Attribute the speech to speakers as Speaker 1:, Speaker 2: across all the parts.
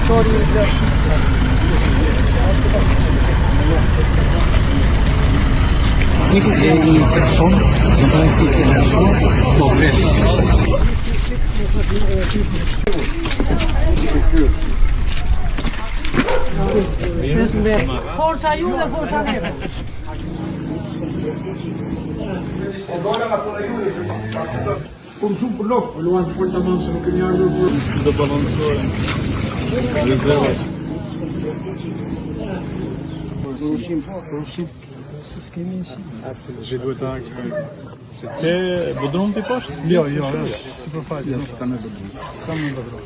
Speaker 1: Një person në të po vesh.
Speaker 2: Forca ju dhe forca neve.
Speaker 3: Kom shumë për lokë, luan të folta mamë se nuk kemi ardhur për...
Speaker 1: Do balansore. Rezervat.
Speaker 3: Përushim. Se s'kemi si. Që duhet të akë.
Speaker 1: Ke budrum t'i poshtë?
Speaker 3: Jo, është si për fajtë. Jo, s'ka me budrum. S'ka me budrum.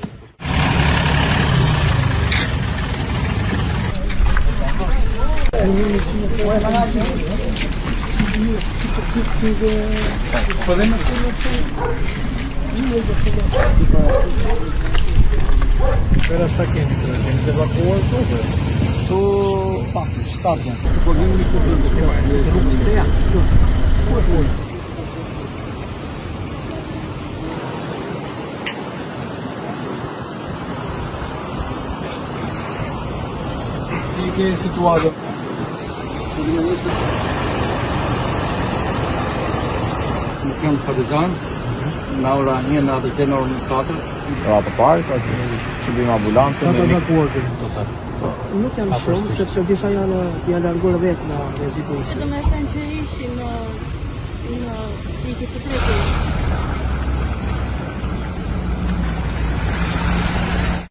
Speaker 3: Era sa kemi të evakuar të pakë, shtatën. Po vini se të rrugës të janë. Si ke situatë?
Speaker 4: Në kam Partizan, në ora 1 në atë në orën 4.
Speaker 5: Atë parë, që bëjmë ambulancë.
Speaker 3: Sa të evakuar të total?
Speaker 2: Nuk jam shumë, sepse disa janë larguar vetë nga rreziku.
Speaker 6: Do të thënë që ishim në pikë të tretë.